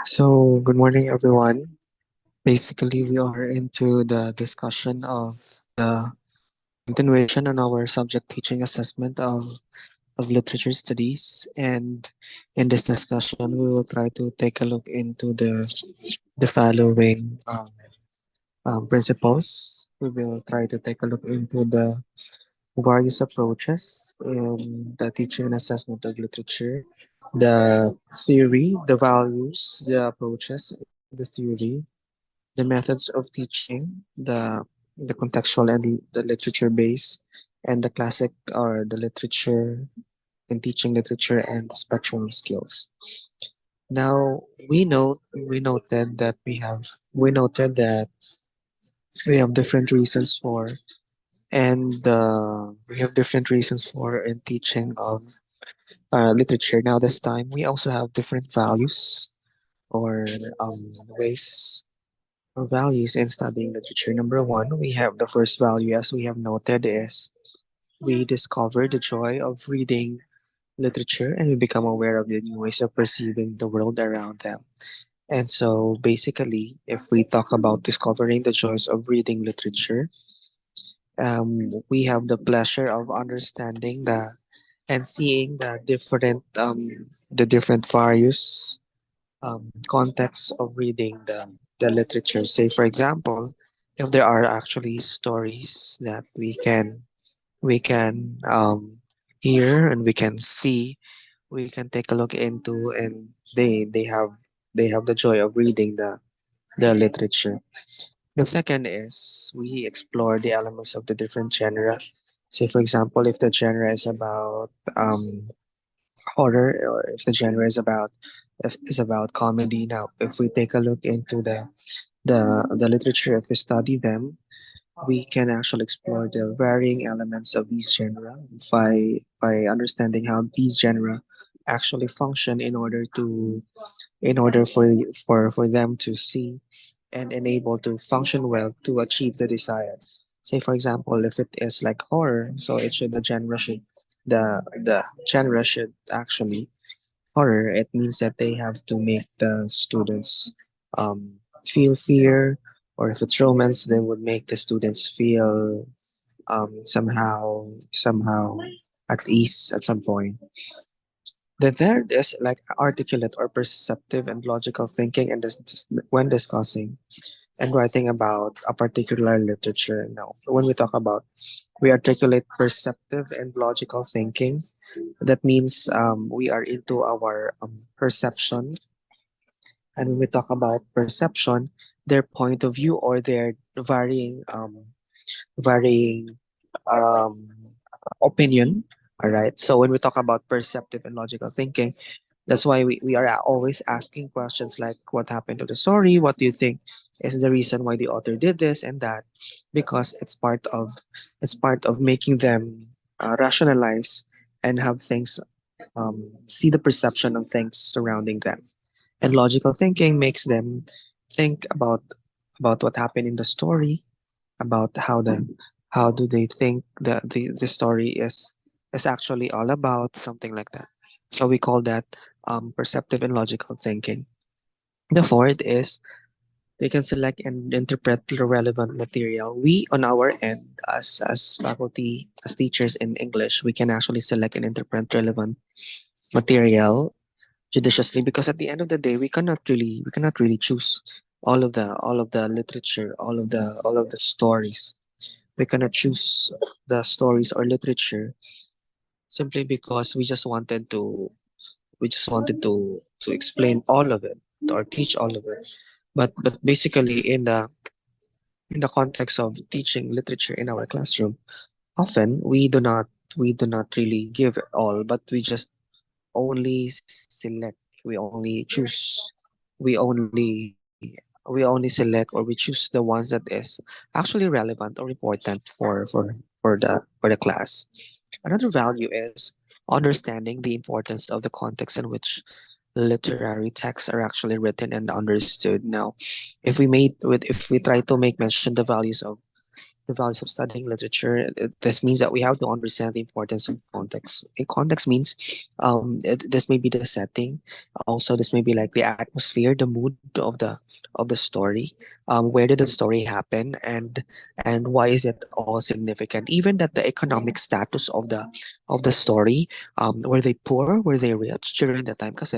So, good morning, everyone. Basically, we are into the discussion of the continuation on our subject teaching assessment of literature studies. And in this discussion, we will try to take a look into the following principles. We will try to take a look into the various approaches in the teaching and assessment of literature, the theory, the values, the approaches, the theory, the methods of teaching, the contextual and the literature base, and the classic or the literature in teaching literature and the spectrum of skills. Now we noted that we noted that we have different reasons for and we have different reasons for in teaching of literature. Now this time we also have different values or ways or values in studying literature. Number one, we have the first value, as we have noted, is we discover the joy of reading literature and we become aware of the new ways of perceiving the world around them. And so basically, if we talk about discovering the joys of reading literature, we have the pleasure of understanding and seeing the different various context of reading the literature. Say, for example, if there are actually stories that we can hear and we can see, we can take a look into, and they have the joy of reading the literature. The second is we explore the elements of the different genre. Say, for example, if the genre is about horror, or if the genre is about comedy. Now, if we take a look into the literature, if we study them, we can actually explore the varying elements of these genre by understanding how these genre actually function in order for them to see and enable to function well to achieve the desired. Say, for example, if it is like horror, so it should the genre should the genre should actually horror. It means that they have to make the students feel fear, or if it's romance, they would make the students feel somehow at ease at some point. The third is like articulate or perceptive and logical thinking, and when discussing and writing about a particular literature. Now, when we talk about we articulate perceptive and logical thinking, that means we are into our perception. And when we talk about perception, their point of view or their varying um, opinion. All right. So when we talk about perceptive and logical thinking, that's why we are always asking questions like what happened to the story? What do you think is the reason why the author did this and that? Because it's part of making them rationalize and have things see the perception of things surrounding them. And logical thinking makes them think about what happened in the story, about how do they think the story is actually all about, something like that. So we call that perceptive and logical thinking. The fourth is they can select and interpret the relevant material. We on our end, as faculty, as teachers in English, we can actually select and interpret relevant material judiciously, because at the end of the day we cannot really choose all of the literature, all of the stories. We cannot choose the stories or literature simply because we just wanted to explain all of it or teach all of it. But basically in the context of teaching literature in our classroom, often we do not really give it all, but we just only select, we only choose, we only we only select, or we choose the ones that is actually relevant or important for the class. Another value is understanding the importance of the context in which literary texts are actually written and understood. Now, if we try to make mention the values the values of studying literature. This means that we have to understand the importance of context. In context means this may be the setting. Also, this may be like the atmosphere, the mood of the story. Where did the story happen, and why is it all significant? Even that the economic status of the story, were they poor, were they rich during that time? Because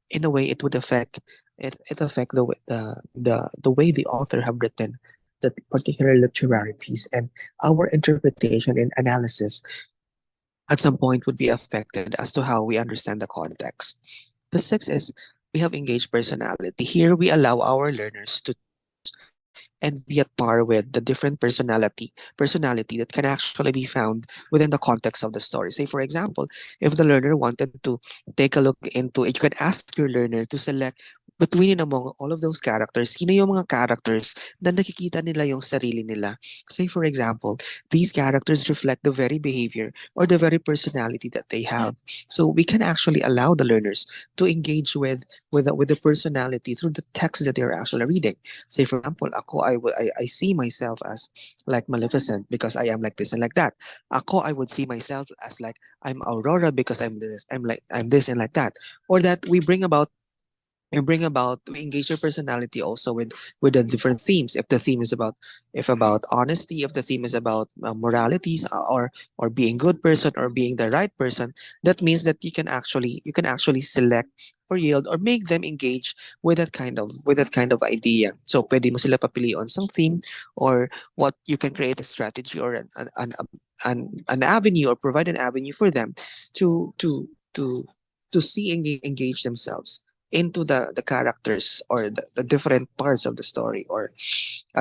in a way, it would affect it affect the way the author have written that particular literary piece, and our interpretation and analysis at some point would be affected as to how we understand the context. The sixth is we have engaged personality. Here we allow our learners to and be at par with the different personality that can actually be found within the context of the story. Say for example, if the learner wanted to take a look into it, you can ask your learner to select between and among all of those characters, sino yung mga characters na nakikita nila yung sarili nila. Say for example, these characters reflect the very behavior or the very personality that they have. So we can actually allow the learners to engage with the personality through the text that they're actually reading. Say for example, I see myself as like Maleficent because I am like this and like that. Ako, I would see myself as like I'm Aurora because I'm this and like that. Or that we engage your personality also with the different themes. If the theme is about if about honesty, if the theme is about moralities, or being good person or being the right person, that means that you can actually select or yield or make them engage with that kind of idea. So pwede mo sila papili on some theme, or what you can create a strategy or an avenue, or provide an avenue for them to to to engage themselves into the characters, or the different parts of the story, or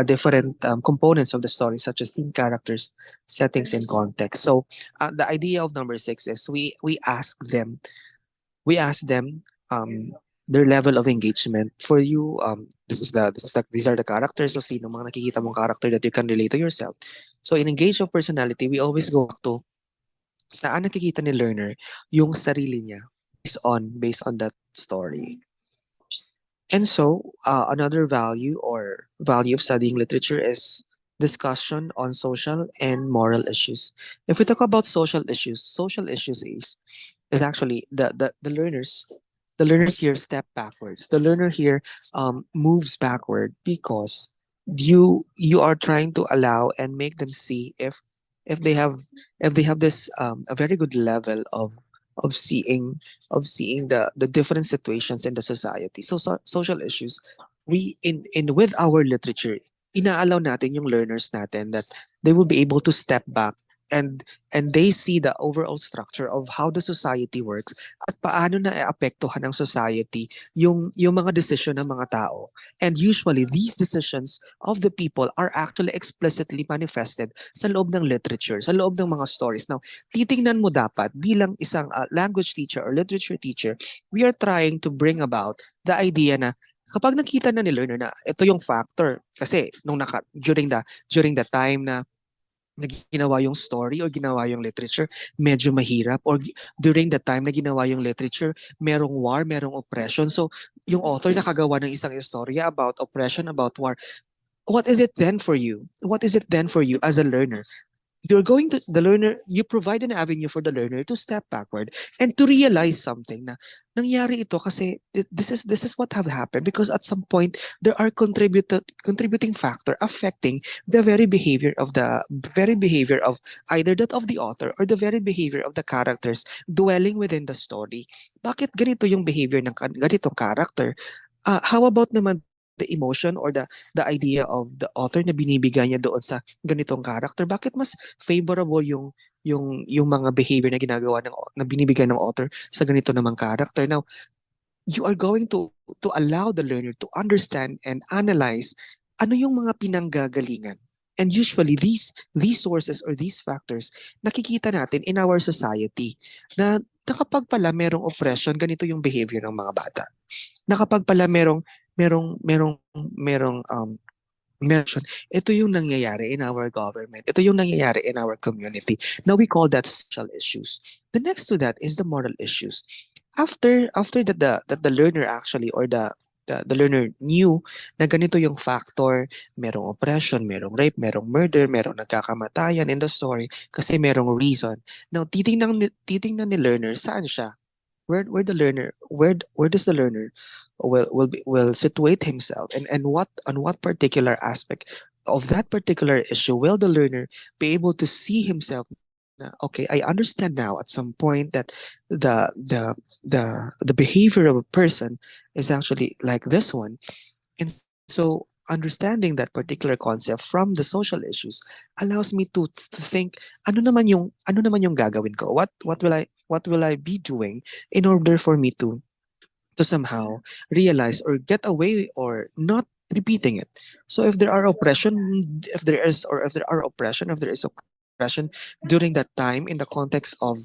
different components of the story, such as theme, characters, settings, and context. So the idea of number six is we ask them their level of engagement. For you, these are the characters. So sino mga nakikita mong character that you can relate to yourself. So in engage of personality, we always go back to saan nakikita ni learner yung sarili niya based on that story. And so, another value or value of studying literature is discussion on social and moral issues. If we talk about social issues is actually the learners here step backwards. The learner here moves backward because you are trying to allow and make them see if they have if they have this a very good level of seeing the different situations in the society. So, social issues, we in with our literature, inaalaw natin yung learners natin that they will be able to step back and they see the overall structure of how the society works at paano na apektuhan ng society yung mga desisyon ng mga tao. And usually these decisions of the people are actually explicitly manifested sa loob ng literature, sa loob ng mga stories. Now, titingnan mo dapat bilang isang language teacher or literature teacher, we are trying to bring about the idea na kapag nakita na ni learner na ito yung factor, kasi during the time na ginawa yung story or ginawa yung literature, medyo mahirap. Or during the time na ginawa yung literature, merong war, merong oppression. So, yung author nakagawa ng isang istorya about oppression, about war. What is it then for you? What is it then for you as a learner? You provide an avenue for the learner to step backward and to realize something na nangyari ito kasi this is what have happened because at some point there are contributing factor affecting the very behavior of either that of the author or the very behavior of the characters dwelling within the story. Bakit ganito yung behavior ng ganitong character? How about naman the emotion or the idea of the author na binibigay niya doon sa ganitong character? Bakit mas favorable yung mga behavior na ginagawa na binibigay ng author sa ganito namang character? Now, you are going to allow the learner to understand and analyze ano yung mga pinanggagalingan. And usually these sources or these factors nakikita natin in our society na kapag pala merong oppression, ganito yung behavior ng mga bata. Na kapag pala merong mention, ito yung nangyayari in our government. Ito yung nangyayari in our community. Now we call that social issues. The next to that is the moral issues. After that the learner actually or the learner knew na ganito yung factor, merong oppression, merong rape, merong murder, merong nagkakamatayan in the story kasi merong reason. Now, titingnan ni learner saan siya? Where the learner where does the learner will situate himself, and what on what particular aspect of that particular issue will the learner be able to see himself na, okay, I understand now at some point that the the the behavior of a person is actually like this one. And so understanding that particular concept from the social issues allows me to think ano naman yung gagawin ko? What will I be doing in order for me to somehow realize or get away or not repeating it. So if there are oppression, if there is oppression during that time in the context of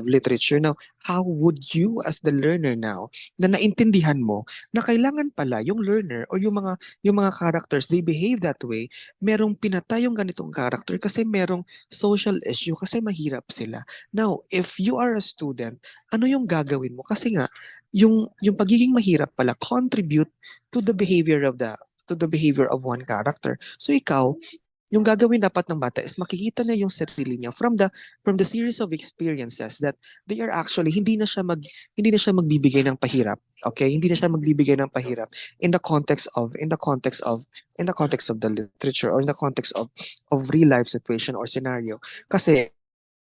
literature. Now, how would you as the learner now na naintindihan mo na kailangan pala yung learner or yung mga characters they behave that way, merong pinatay yung ganitong character kasi merong social issue kasi mahirap sila. Now, if you are a student, ano yung gagawin mo? Kasi nga, yung pagiging mahirap pala contribute to the behavior of one character. So ikaw, yung gagawin dapat ng bata is makikita na yung sarili niya from the series of experiences that they are actually hindi na siya magbibigay ng pahirap. Okay? Hindi na siya magbibigay ng pahirap in the context of the literature or in the context of real life situation or scenario. Kasi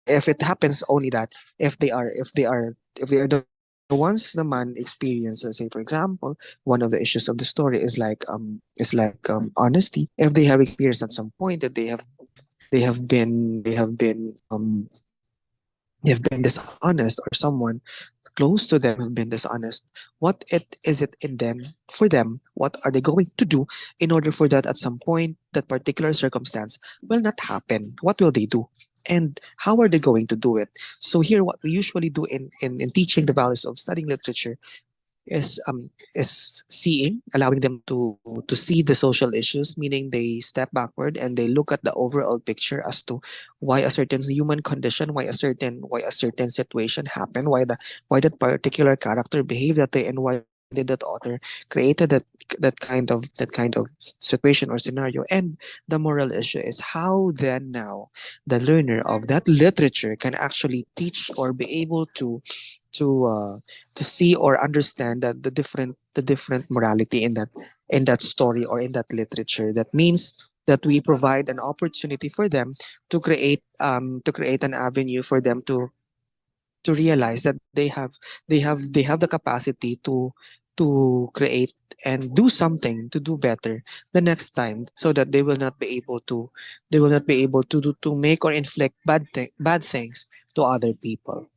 if it happens only that if they are the ones naman experience, let's say for example, one of the issues of the story is like honesty. If they have experienced at some point that they have been dishonest or someone close to them have been dishonest, what it is it in them for them? What are they going to do in order for that at some point that particular circumstance will not happen? What will they do? And how are they going to do it? So here, what we usually do in teaching the values of studying literature is seeing, allowing them to see the social issues, meaning they step backward and they look at the overall picture as to why a certain human condition, why a certain situation happened, why that particular character behaved that way, and why did that author created that kind of situation or scenario. And the moral issue is how then now the learner of that literature can actually teach or be able to uh, to see or understand that the different morality in that story or in that literature. That means that we provide an opportunity for them to create an avenue for them to realize that they have the capacity to create and do something to do better the next time, so that they will not be able to make or inflict bad things to other people.